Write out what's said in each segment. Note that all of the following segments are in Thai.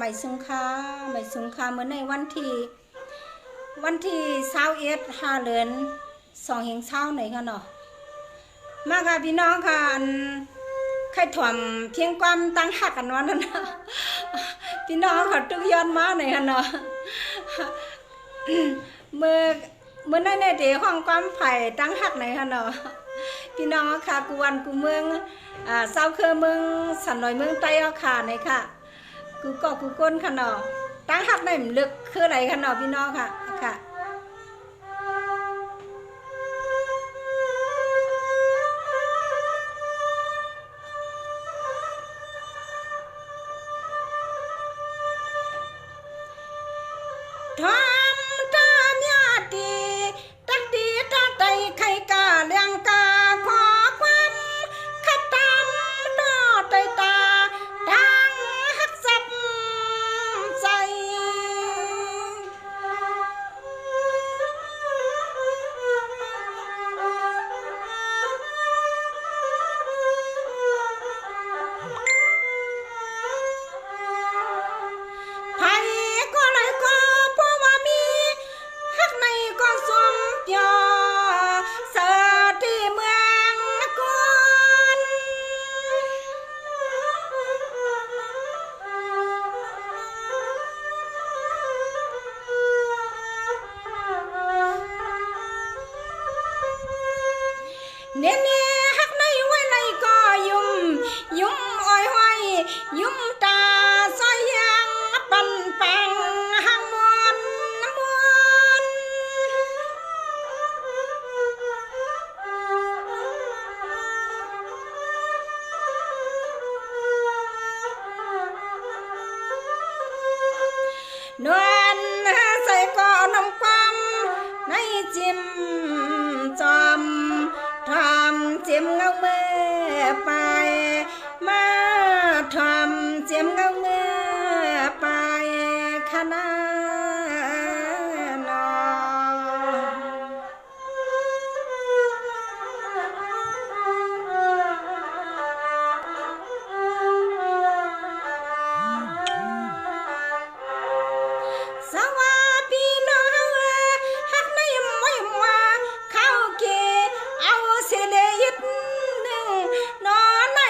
ไม่สุงค่าเมื่อในวันที่21 5 เดือน2 เฮงเช้าไหนค่ะเนาะมาค่ะพี่น้องค่ะใครถ่วมเที่ยงความตั้งหักกันวันนั้นนะพี่น้องค่ะทุกย้อนมาไหนค่ะเนาะเมื่อในเดห้องความไผ่ตั้งหักไหนค่ะเนาะพี่น้องค่ะกูวันกูเมืองเศร้าคือเมืองสันหน่อยเมืองใต้เอาค่ะไหนค่ะกูก็กูก้นค่ะเนาะตั้งหักไหนมันลึกคืออะไรค่ะเนาะพี่น้องค่ะค่ะทำตามญาติตักดีตาใจใครกาเลี้ยงกาขอความขัดตามต่อใจตาดังหักสับใจไผก็เลยก็เพราะว่ามีหักในก็สวมยอเสิร์ชที่เมืองนครเน่หักในไว้ในก็ยุ่มอ้อยห้อยยุ่มตาซอยยังปันปังหังมวนนวลใส่ก่อน้ำความในจิ้มจอมทำจิ้มเงามือไปมาทำจิ้มเงามือไปขนาดนอสวัสดีน้องหักในไม่ว่าเข้าเกเอาเสียเลยยึดหนึ่งนอนใน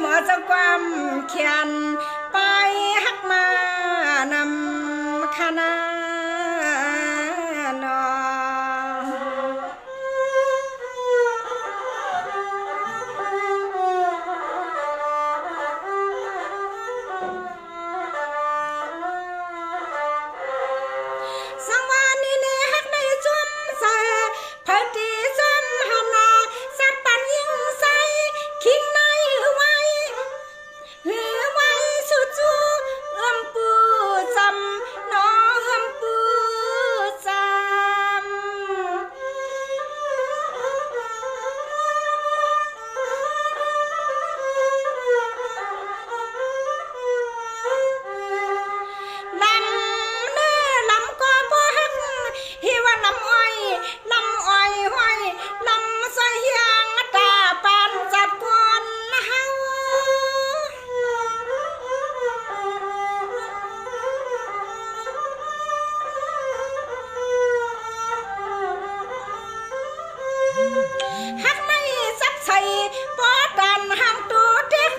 หมอเจ้าความเขียนไปฮักมานำคณะนอสังวานีเนฮักในจุ่มใส่เพิดีจุ่มหำนาสักปันยิงใส่คิงในไว้หือไว้สุจูปูจำน้องปูจำลำเนื้อลำก็บ่ฮักฮิว่าลำอ้อยห้อยลำใส่ยางตาปานจัดกวนเฮาฮักในสักใส่ปอดันห้ามตัวเด็ก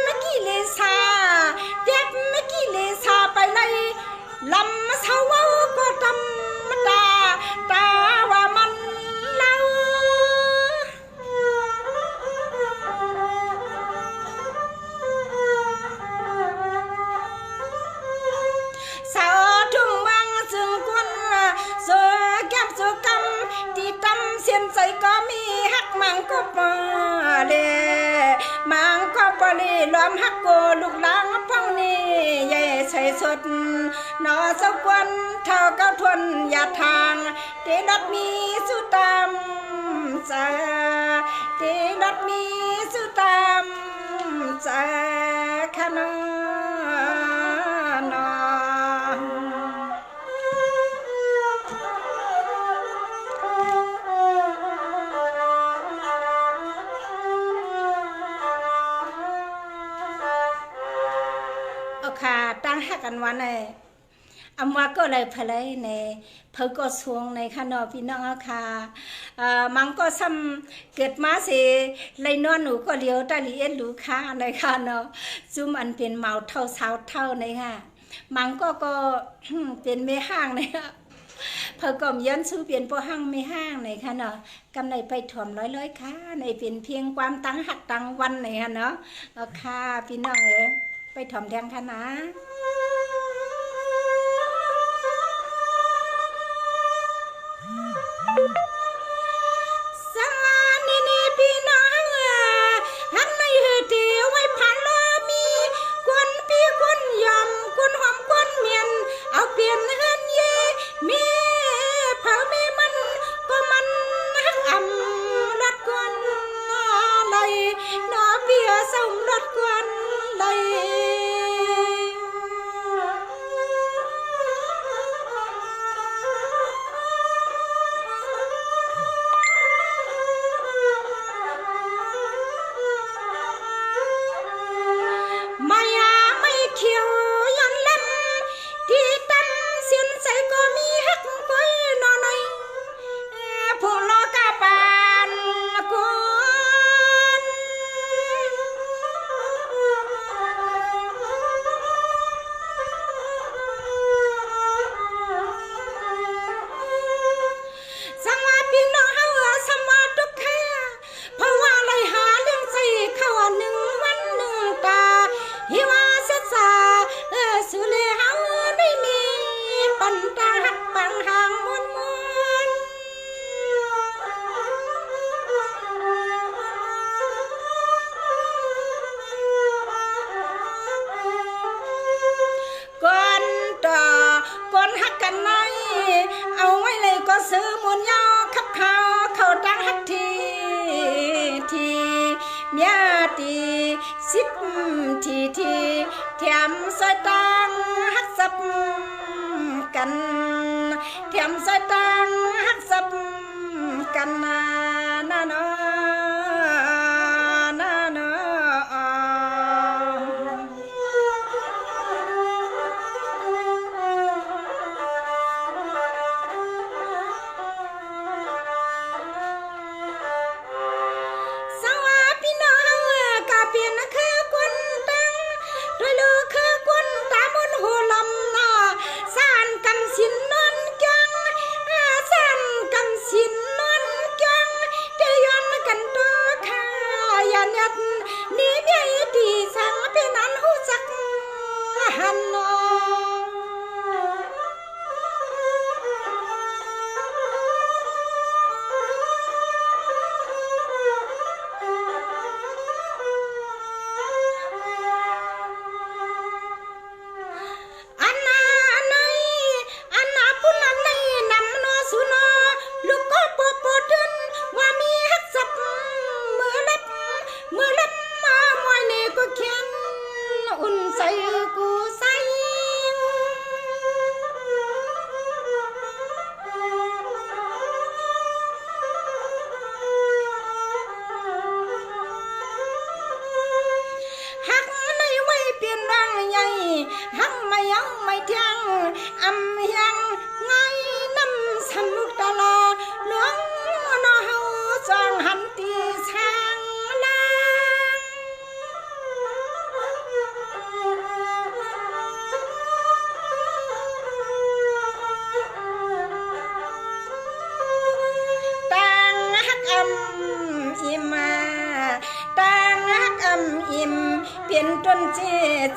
ไม่กี่เลซาไม่กี่เลซาไปเลยลำเสาเว้าก็ธรรมดาตาว่ามันเล่าสาวทุ่งบางจึงกวนสวยแก้มสวยกำที่ตำเสียนใจก็มีฮักมังก็ปาเลมังก็ปาลีล้อมฮักโกลูกหลางพังนี่ใหญ่ใส่สดนอเจ้ากวนเท่าเก้าทวนยาทางเตดัดมีสุตามใจเตดัดมีสุตามใจขนานอค่ะตั้งหักกันวันเลยอำว่าก็เลยพลายในเพิ่งก็สวงในค่ะนอพี่น้องค่ะมังก็ซ้ำเกิดมาสิเลยนอนหนูก็เลี้ยวตาลีเอ็นดูค่ะในค่ะเนาะซุ่มอันเป็นเมาเท่าสาวเท่าในค่ะมังก็เป็นไม่ห้างในค่ะเพิ่งก็ย้อนสู้เปลี่ยนพอห้างไม่ห้างในค่ะเนาะกำไรไปถ่วมร้อยค่ะในเป็นเพียงความตั้งหักตั้งวันในค่ะเนาะค่ะพี่น้องไปถ่อมแทงค่ะนะสังวานีนี่พี่น้องหันในหือที่ไว้ผ่านโลมีกวนพี่กวนยอมกวนหอมกวนเมียนเอาเปลี่ยนเฮือนเย่มีเผามีมันก็มันหักอ่ำรถกวนเลยนอเปียส่งรถกวนเลยซื้อมูลยาวขับเขาตั้งหักทีเมียตีสิบทีแถมสายตังหักซับกันแถมสายตังหักซับกันนาเนาะเปลี่ยน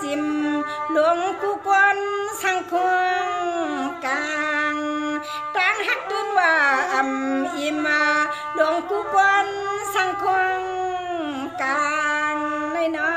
จิมหลวงกูกวนสังควงกลางกลางฮักตื่นว่าอิมาหลวงกูกวนสังควงกลางในน้อ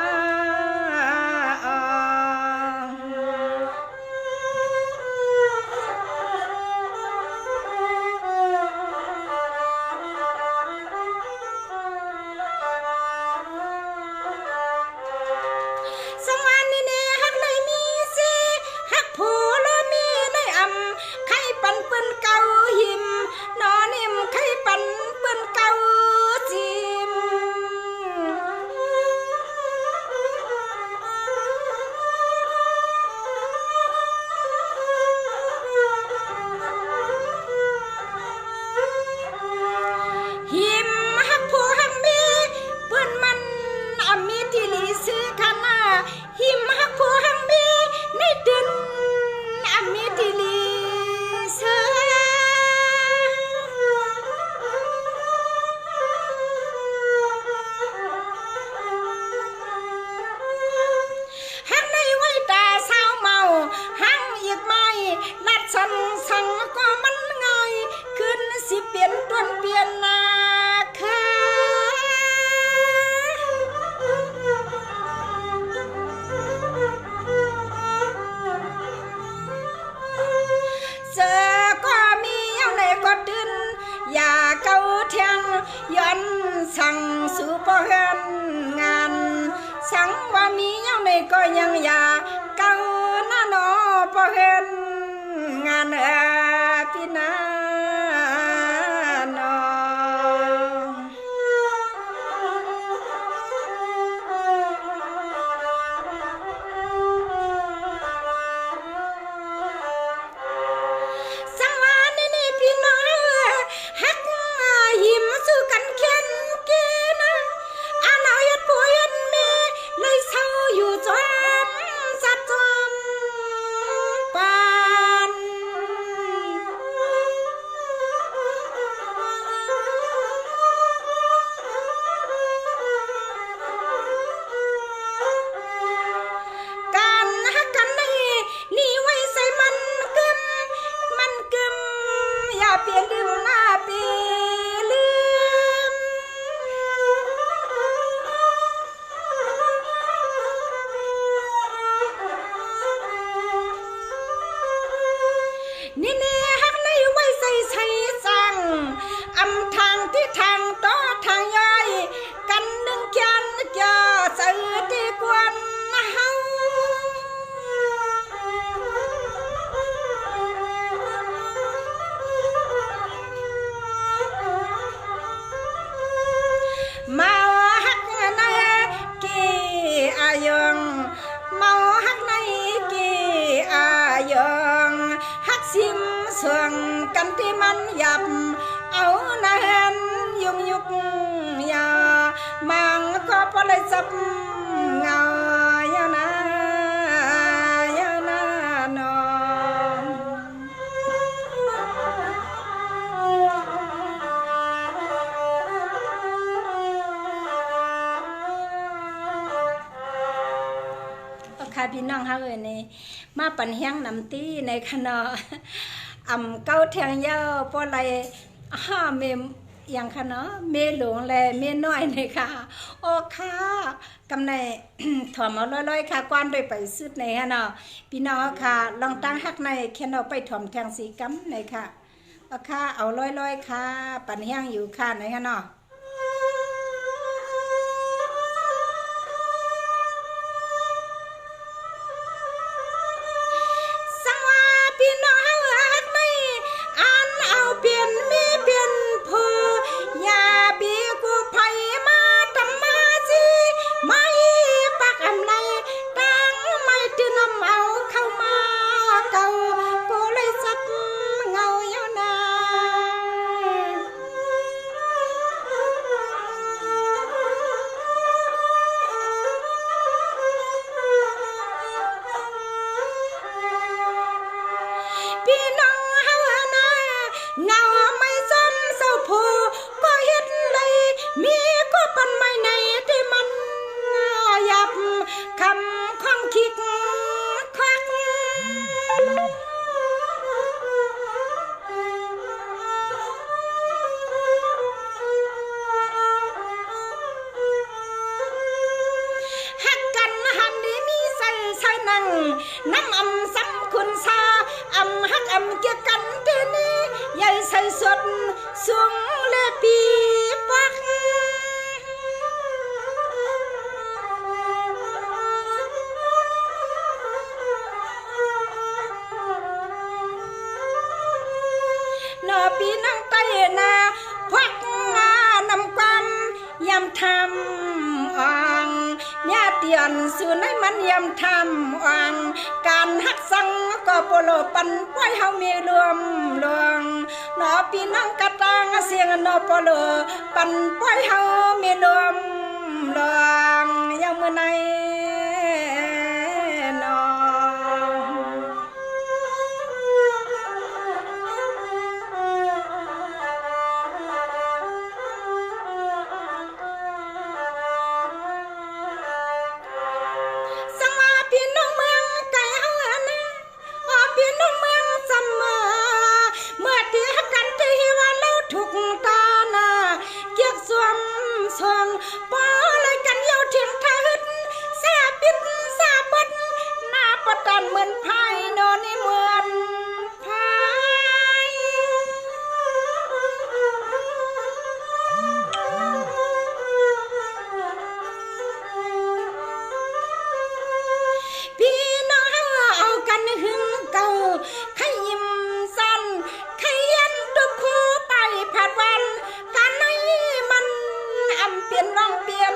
สังก็มันง่ายขึ้นสิเปลี่ยนต้นเปลี่ยนนาค่ะเจอก็มีอย่างไรก็ตื่นอย่าเกาเทียงย้อนสั่งสู่ปอเฮือนงานสั่งว่ามีอย่างไรก็ยังอย่าเกาหน้าหนอปอเฮือนงานพี่นาน้องสังวานนี่พี่น้องฮักหิมสู้กันเขียนกินอาณายัดผู้ยัดเมเลยเศร้าอยู่จอมสัตว์จอมปานเปลี่ยนลืมหน้าปีลืมนี่ฮักในไว้ใส่ใช้จังอำทางที่ทางต่อทางย่อยกันดึงแขนเกี่ยวสื่อที่กวนเฮามาฮักในกี่อายงมาฮักในกี่อายงฮักซิมเสื่องกันที่มันหยับเอาหน้าเห็นยุงยุกยามังก็พอเลยจับเงายานาน้องค่ะพี่น้องเฮาเอ้ยนี่มาปั่นแห้งน้ำตีในคณะเก้าแทงยาวพอไรเมมอย่างคณะเมหลวงแลเมน้อยนี่ค่ะโอ้ค่ะกำในถ่อมเอาลอยๆค่ะกวนด้วยไปสุดในฮะเนาะพี่น้องค่ะลองตั้งฮักในแค่เอาไปถ่อมแทงสีกำในค่ะเอาค่ะเอาลอยๆค่ะปั่นแห้งอยู่ค่ะในฮะเนาะคำของคิ ชัยสดสูงและปีปักนอปีนังไตนาพักงานำความยำทำอ่างญาเตียนสู่ในมันยำทำอ่างการหักสังก็โปโลปันไว้เฮามีรวมลวงนอปีนังกะตางเสียงนอโปโลปันไว้เฮามีรวมลวงยังมื้อในเหมือนไพ่นอนในเหมือนไพ่พี่น้องเอากันหึงเก่าขยิ้มสั้นขยันดุบคู่ไปผัดวันการในมันอำเปลี่ยนร้องเปลี่ยน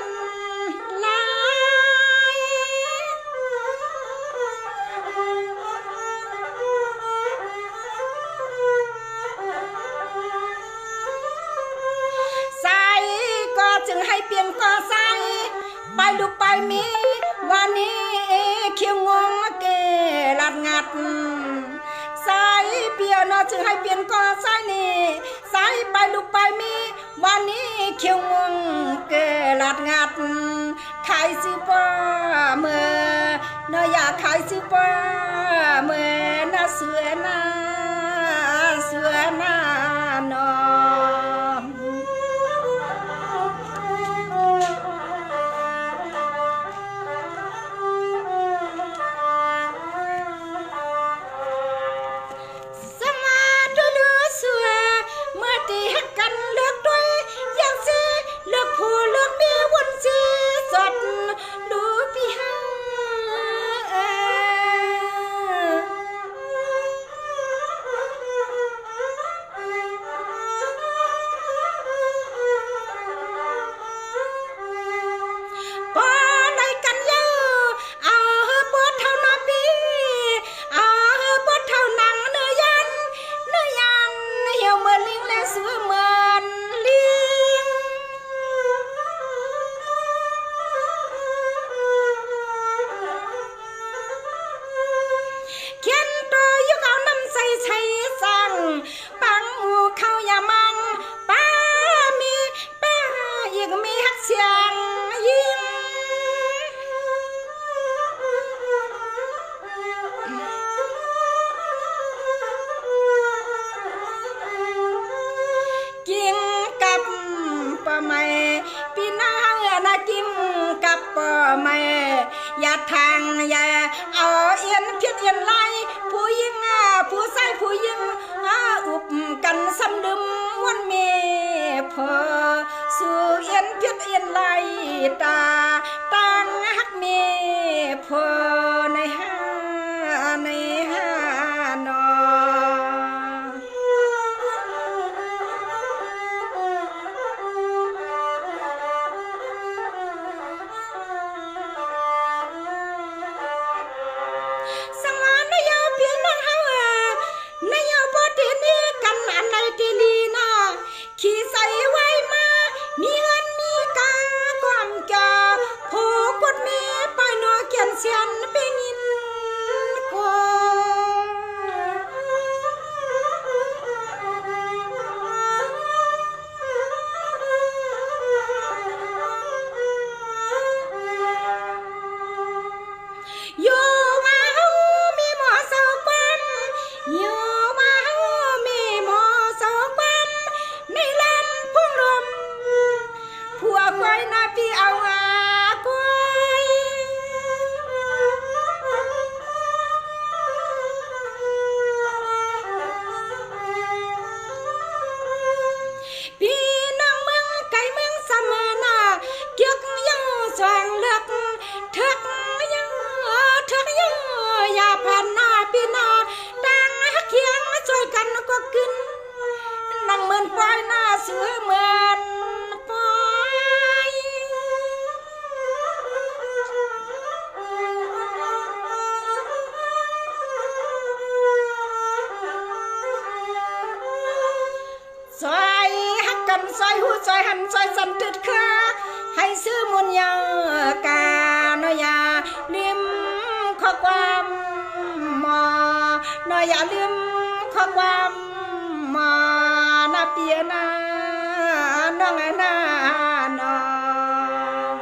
จึงให้เปลี่ยนก็ใส่ไปลูกไปมีวันนี้เขียวงงเกลัดงัดใส่เปลี่ยนจึงให้เปลี่ยนก็ใส่นี่ใส่ไปลูกไปมีวันนี้เขียวงงเกลัดงัดขายซื้อป้าเมื่อนอยากขายซื้อป้าเมื่อน่าเสือหน้านอกันเลือกด้วยอย่างสิเลือกผู้เลือกเมียวันสิสดดูพี่หาพอได้กันเยอะเอาปวดเท่านาปีเอาปวดเท่านังเนื้อยันเหี่ยวเหมือนลิงและเสือเหมือนลิงเขียนตัวยุกเอาน้ำใส่สั่งปังหูเข้ายามังป้าอีกมีฮักเสียงยิงกินกับปะไม่พี่นางน่ะกินกับปะไม่อย่าทางอย่าเอาเอียนเพียดเอียนไล่ผู้ยิงผู้ใส่ผู้ยิงอุบกันซ้ำดึมวันเมพอสู่เอียนเพียดเอียนไล่ตาตั้งฮักเมพอในห้านอ ซอยฮักกันซอยหูซอยหันซอยสันติดเครือให้ซื้อมุนยากาโนยาลืมข้อความหมอนอย่าลืมข้อความหมอนาเปียนาน้องนาน้อง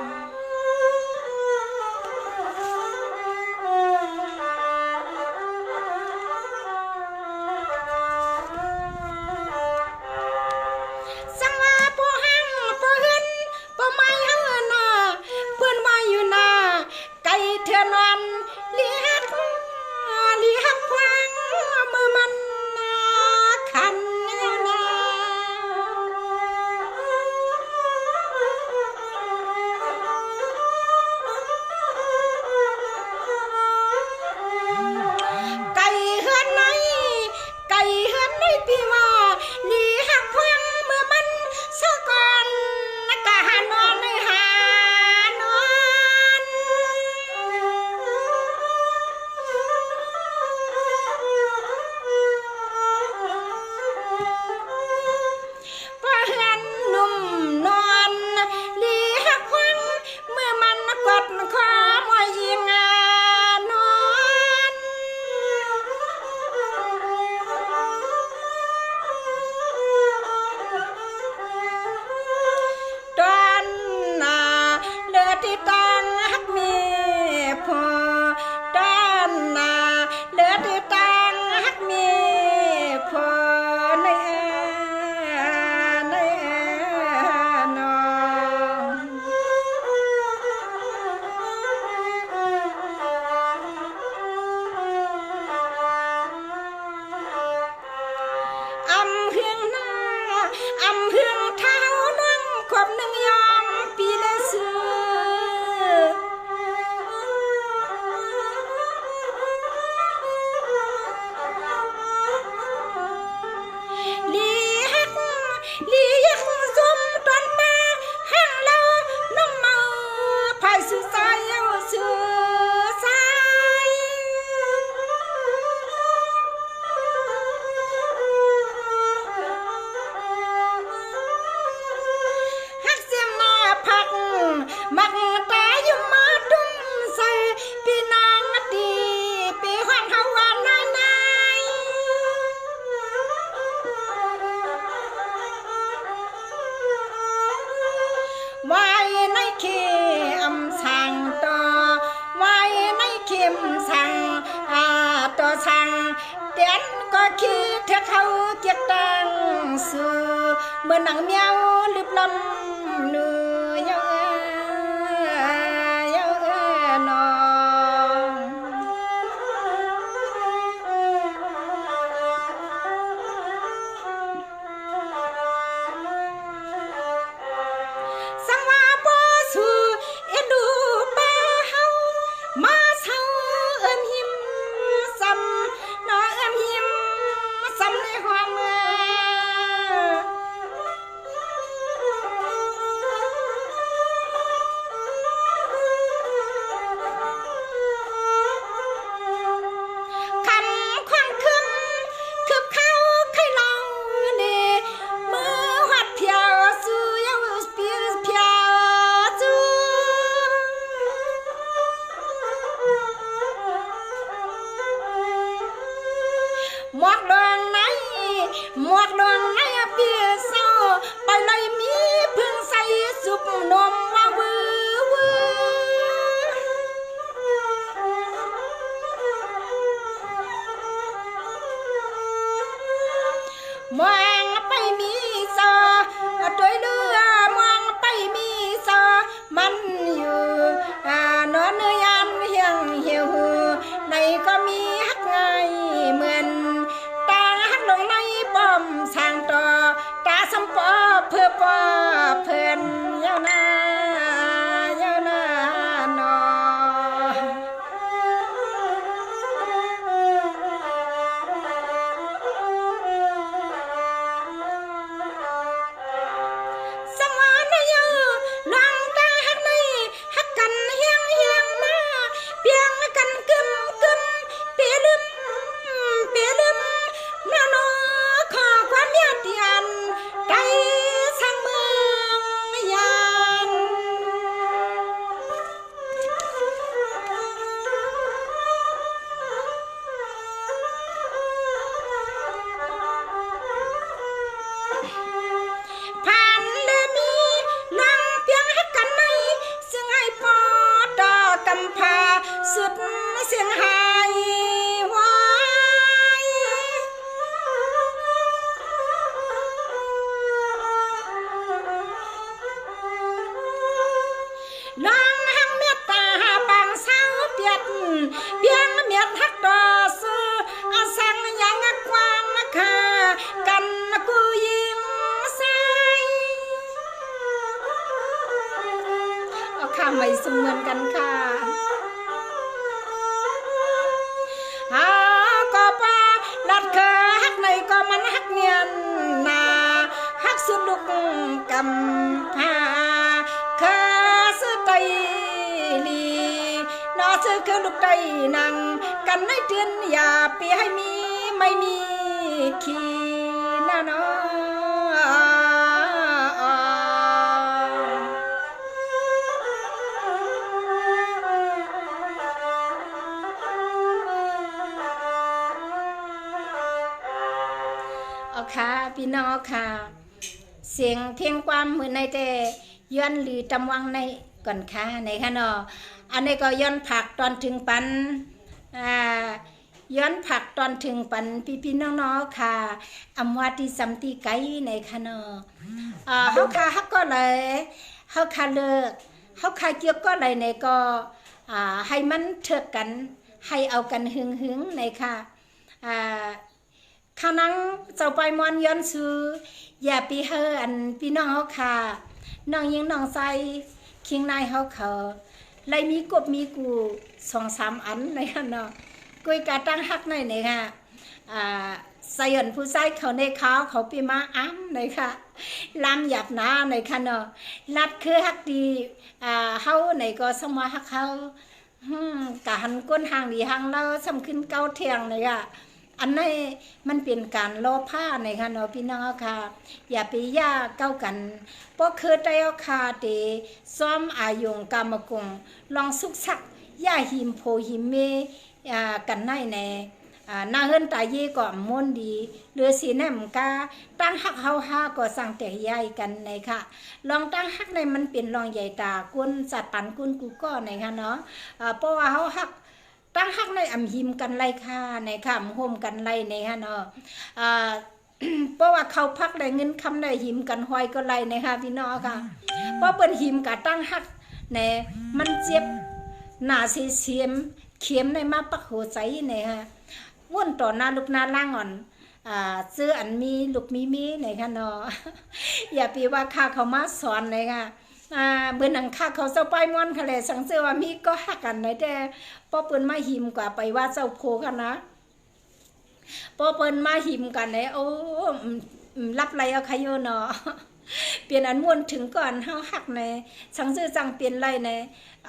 สังว่าปูหังปูหึนปูไม่หังนาเพื่อนว่าอยู่นาไก่เถื่อนวันลีฮักควังมือมันนาคันนาไก่เฮือนในปีว่าลีฮักควังมือมันสะก่อนกะหานอนในหานอนพอเฮือนนุ่มนอนลีฮักควังเมื่อมันกดคอมวยยิงนอนตอนน่ะเลือดที่ตังฮักมีพอตอนน่ะเลือดที่ตังฮักมีพอในนองอำเฮืองหน้าอำเฮืองเท้านั่งขบหนึ่งยอมปีละซื้อลีฮักซุ่มตอนมาห้างเราน้ำเมาพายสื่อสายเอาสื่อสายฮักเสียมหน้าพักมักตาอยู่มาดุ้มใส่ปีนางดีปีห้องเฮาว่านายไว้ในเข็มสั่งต่อไว้ในเข็มสั่งต่อสั่งเตียนก็คิดเธอเขาเกียกตังสู่เมื่อหนังเมียวลืบลำเนื้อยนองสังว่าบ่สู่เอ็นดูป้าเฮามาเศร้าเอิ้มหิมซ้ำน้อเอิ้มหิมซ้ำในห้องคำควังคึมคึบเข้าไข่เราเน่มือหัดเพียวสู้ยาวเพียวสู้หมวกดวงในเปียเศร้าไปเลยมีพึ่งใส่สุบนมว่าวือมองไปมีซอด้วยเรือมองไปมีซอมันอยู่นอนเนื้อยันเหี่ยงเหี่ยวในก็มีฮักไงเหมือนตาฮักลงในป้อมสร้างต่อตาสำปอเพื่อปอเพื่อนยาวนาน้อง อ กูยิ้มใสเอาค่ะไม่เสมือนกันค่ะก็ป้าลัดเคอฮักในก็มันฮักเนียนนาฮักสุดลุกกำพาเคอสุดไตลีนอซื้อคือลูกไตนังกันให้เตือนอย่าปีให้มีไม่มีขี้น่าเนาะค่ะพี่น้องค่ะเสียงเพียงความมือในแต่ย้อนหรือจำวังในก่อนค่ะในค่ะเนาะอันนี้ก็ย้อนผักตอนถึงปันย้อนผักตอนถึงปันพี่น้องๆค่ะอำว่าที่สัมติไกในค่ะเนาะเฮาค่ะฮักก็เลยเฮาค่ะเลิกเฮาค่ะเกี่ยวก็เลยในก็ให้มันเถิดกันให้เอากันหึงในค่ะข้านังเจ้าไปมอนย้อนซื้ออย่าปีเฮออันพี่น้องเขาค่ะน้องยิงน้องใส่คิงนายเขาเลยมีกบมีกู2-3อันในค่ะเนาะกุยกาตั้งฮักในเนี่ยค่ะใส่ยันผู้ใส่เขาในเขาปีมาอ้ำเลยค่ะลำหยาบหนาในค่ะเนาะลัดคือฮักดีเขาในก็สมอฮักเขากะหันก้นห่างดีห่างเราสำขึ้นเก้าเทียงเลยค่ะอันนี้มันเป็นการล้อผ้าในค่ะเนาะพี่น้องค่ะอย่าไปย่าเก้ากันเพราะคือได้เอาคาเตซ้อมอายุงกามกงลองสุกสักย่าหิมโพหิมเมกันในนางเฮินตายเย่ก็มนดีหรือสีแนมกาตั้งฮักเฮาฮาก็สั่งแต่ใหญ่กันในค่ะลองตั้งฮักในมันเป็นลองใหญ่ตากุนจัดปันกุนกูก็ในค่ะเนาะเพราะว่าเฮาฮักตั้งฮักในอำหิมกันไรค่ะในค่ะโฮมกันไรในค่ะเนาะเพราะว่าเขาพักได้เงินคำได้หิมกันห้อยก็ไรในค่ะพี่น้องค่ะเพราะเปิ้นหิมกับตั้งฮักในมันเจ็บหน้าเสียมเข็มในมาปักหัวใจในค่ะว่นต่อหน้าลูกหน้าล่างอ่อนซื้ออันมีลูกมีในค่ะเนาะอย่าปีว่าข้าเขามาสอนเลยค่ะเบื่อหนังข้าเขาเจ้าไปม้วนค่ะเลยสังเกตว่ามีก็หักกันในแต่พอเปิ้นมาหิมกว่าไปว่าเจ้าโคกันนะพอเปิ้นมาหิมกันเนี่ยโอ้รับไรเอาขยโยเนาะเปลี่ยนอันม้วนถึงก่อนเฮาหักในสังเกตจังเปลี่ยนไรใน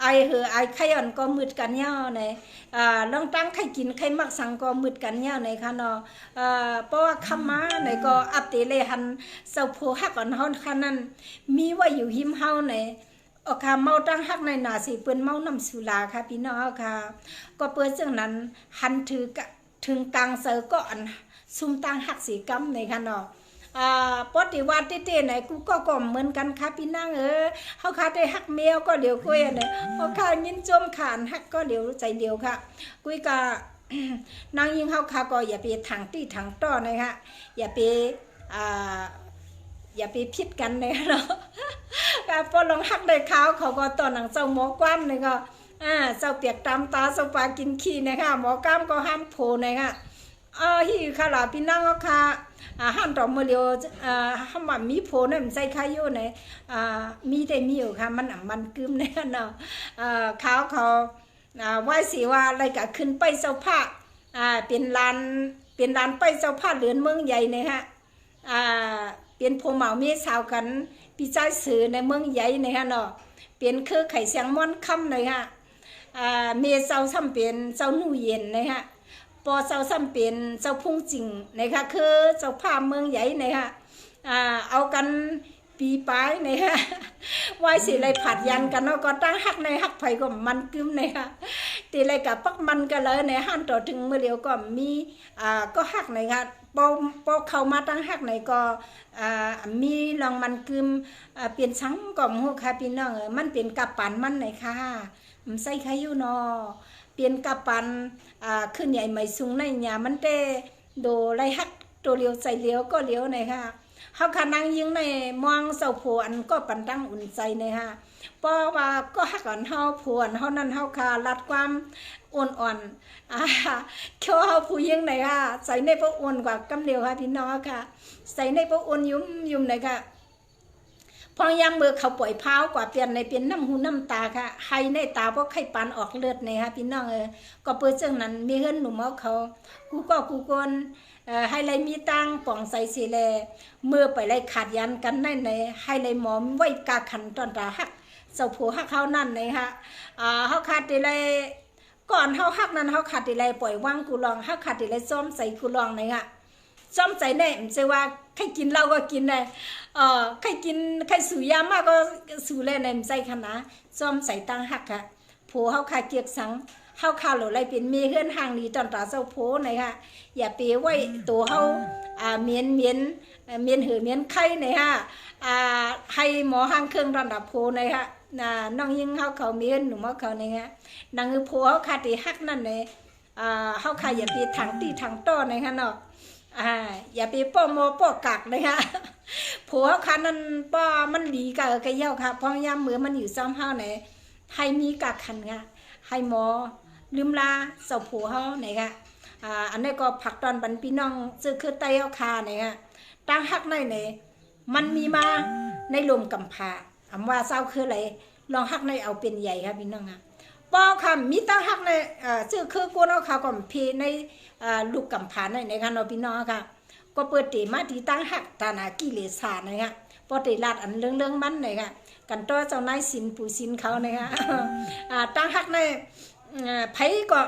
ไอไอไข่อ่อนก็มืดกันเนาะในลองตั้งไข่กินไข่มักสังก็มืดกันเนาะในค่ะเนาะเพราะว่าคำมาในก็อัปเดตเลยหันเจ้าโพหักอ่อนเฮาค่ะนั้นมีว่าอยู่หิมเฮาในค่ะเมาตั้งฮักในหนาสิเปิ้นเมาน้ำสุราค่ะพี่น้องค่ะก็เปิ้นจังนั้นหันถือถึงกลางเสือก็อันซุ่มตั้งฮักสีกำในค่ะเนาะปฏิวัติเต้ไหนกูก็เหมือนกันค่ะพี่นางเฮาค่ะได้ฮักแมวก็เดี๋ยวกุ้ยเนี่ยเฮาค่ะยินจมขานฮักก็เดี๋ยวใจเดียวค่ะกุ้ยก็นางยิงเฮาค่ะก็อย่าไปทางตี้ทางต้อนะคะอย่าไปพิดกันเลยเนาะพอลองฮักได้ขาวเขาก็ตอนหนังเจ้าหมอก้ามเลยก็เจ้าเปียกตามตาเจ้าปลากินขี้นะคะหมอก้ามก็ห้ามโผล่นะคะฮีค่ะล่ะพี่น้องก็ค่ะห้ามต่อมือเดียวห้ามมีโผล่เนี่ยมันใส่ข้าวโย่เนี่ยมีแต่มีอยู่ค่ะมันกึมเนี่ยเนาะขาวเขาไหว้สีว่าอะไรก็ขึ้นไปเจ้าผ้าเป็นลานไปเจ้าผ้าเหลือนเมืองใหญ่เนี่ยฮะเป็นโพเหมาเมียสาวกันพี่ใจสื่อในเมืองใหญ่เนี่ยฮะเนาะเป็นคือไข่เสียงม้อนค่ำเลยฮะเมียสาวซ้ำเป็นเจ้าหนูเย็นเนี่ยฮะปอเจ้าซ้ำเป็นเจ้าพุ่งจริงนะคะคือเจ้าภาพเมืองใหญ่นะคะเอากันปีปลายนะคะไว้สิเลยผัดยันกันเนาะก็ตั้งฮักในฮักไผ่ก็มันกึมนะคะตีอะไรกับปักมันกันเลยในหันต่อถึงเมื่อเดียวก็มีก็ฮักนะคะพอเข้ามาตั้งฮักในก็มีลองมันกึมเปลี่ยนชั้งก่อมหัวค่ะพี่น้องมันเป็นกับปันมันไหนค่ะมันใส่ใครอยู่เนาะเปลี่ยนกับปันขึ้นใหญ่ไม่สูงในหยามันเตโดไรฮักตัวเลี้ยวใส่เลี้ยวก็เลี้ยวไหนค่ะ เขาขานั่งยิงในมองเสาโพอันก็ปันตั้งอุ่นใจเลยฮะเพราะว่าก็หักก่อนเฮาผวนเฮานั้นเฮาขาลัดความอ่อนเขี้ยวเฮาผู้ยิงไหนค่ะใส่ในพวกอ่อนกว่ากำเดียวค่ะพี่น้องค่ะใส่ในพวกอ่อนยุ่มไหนค่ะพอยามเมื่อเขาปล่อยเท้ากว่าเปลี่ยนในเป็นน้ำหูน้ำตาค่ะให้ในตาเพราะไข่ปานออกเลือดในค่ะพี่น้องก็เปิดเจ้านั้นมีเฮือนหนุ่มเขากูกนให้เลยมีตังป่องใส่สีแลเมื่อไปเลยขาดยันกันในให้เลยหมอมไว้กาขันตอนตาหักเสาผัวหักเขานั่นเลยค่ะเขาขาดเลยก่อนเขาหักนั้นเขาขาดเลยปล่อยว่างกูลองเขาขาดเลยซ้อมใส่กูลองเลยค่ะซ้อมใส่แน่ไม่ใช่ว่าใครกินเราก็กินเลยใครสูยามากก็สูเลยในไม่ใช่ขนาดซ้อมใส่ตังหักค่ะผัวเขาขาดเกียกสังเขาขาดหรืออะไรเป็นมีเฮือนห่างนี้ตอนตาเสาผัวเลยค่ะอย่าเปไว้ตัวเขาเมียนหือเมียนไข่เลยค่ะให้หมอห่างเครื่องระดับโพเลยค่ะน้องยิงเขามีเฮือนหนุ่มเขาเลยค่ะดังคือผัวเขาขาดที่หักนั่นเลยเขาขาดอย่าไปถังตีถังต้อเลยค่ะเนาะอย่าไปป้อโมป้อกักเลยค่ะผัวคันนั้นป้อมันดีกับกระเย้าค่ะเพราะยามมือมันอยู่ซ้ำเฮาไหนให้มีกักขันค่ะให้หมอลืมลาเสาผัวเฮาไหนค่ะอันนี้ก็ผักตอนบันพี่น้องซื้อคือไตเอาคาไหนค่ะตั้งหักในมันมีมาในลมกำพาว่าเศร้าคืออะไรลองหักในเอาเป็นใหญ่ค่ะพี่น้องค่ะป้อค่ะมีตั้งหักในซื้อคือกูเอาข่าวก่อนพีในลูกกำพาในค่ะเราพี่น้องค่ะก็เปิดตีมาที่ตั้งหักตานากิเลสาในค่ะพอตีลาดอันเรื่องมันในค่ะกันตัวเจ้านายสินปู่สินเขาในค่ะตั้งหักในไผก็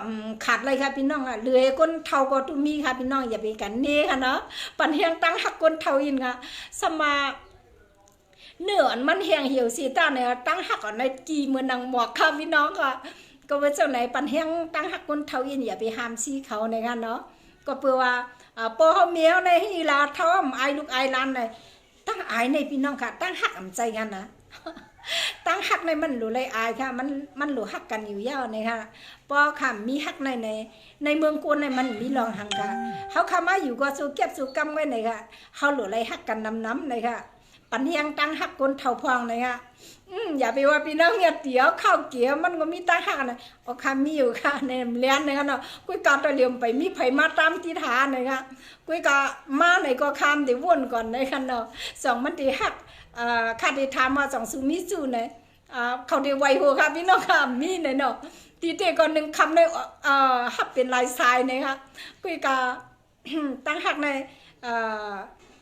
ขาดเลยค่ะพี่น้องอ่ะเหลือก้นเท่าก็ตุ้มีค่ะพี่น้องอย่าไปกันนี่ค่ะเนาะปันเฮียงตั้งหักก้นเท่าอินค่ะสมาเนื้อมันเฮียงเหี่ยวสีตาเนี่ยตั้งหักก่อนในกีเมือนนางหมอกค่ะพี่น้องค่ะก็ว่าเจ้าไหนปันเฮียงตั้งหักก้นเท่าอินอย่าไปห้ามซีเขาในค่ะเนาะก็เพื่อว่าพอเขาเมียวในฮีลาเท่าไอ้ลูกไอ้ลานในตั้งไอ้ในพี่น้องค่ะตั้งหักอ่ำใจกันนะตั้งหักในมันหลุเลยอายค่ะมันหลุหักกันอยู่ยาวในค่ะพอค่ะมีหักในเมืองกวนในมันมีรองหังค่ะเขาเข้ามาอยู่ก็สู้เก็บสู้กำไว้ในค่ะเขาหลุเลยหักกันน้ำในค่ะปันเฮียงตั้งหักคนเท่าพองในค่ะอย่าไปว่าพี่น้องเนี่ยเตี๋ยวข้าวเกี๊ยวมันก็มีตั้งหักนะโอ้ค่ะมีอยู่ค่ะในเลี้ยนในค่ะเนาะกุ้ยกาตะเลียมไปมีไผมาตามที่ฐานในค่ะกุ้ยกามาในก็คามเดี๋ยววนก่อนในค่ะเนาะสองมันตีหักข้าได้ทำมาสองสูมิสูเนี่ยเขาได้ไวหัวค่ะพี่น้องค่ะมีเนี่ยเนาะตีเตก่อนหนึ่งคำในหักเป็นลายทรายเนี่ยค่ะกุ้ยกาตั้งหักใน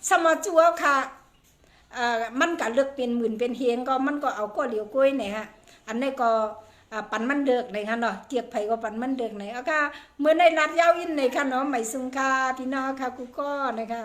สมาจัวค่ะมันก็เลือกเป็นหมื่นเป็นเฮียงก็มันก็เอาก็เหลียวกล้วยเนี่ยฮะอันนี้ก็ปันมันเดือกเลยค่ะเนาะเกียกไผ่ก็ปันมันเดือกเนี่ยก็เมื่อในรัดยาวอินเลยค่ะเนาะไม่ซุงค่ะพี่น้องค่ะกูก็นะคะ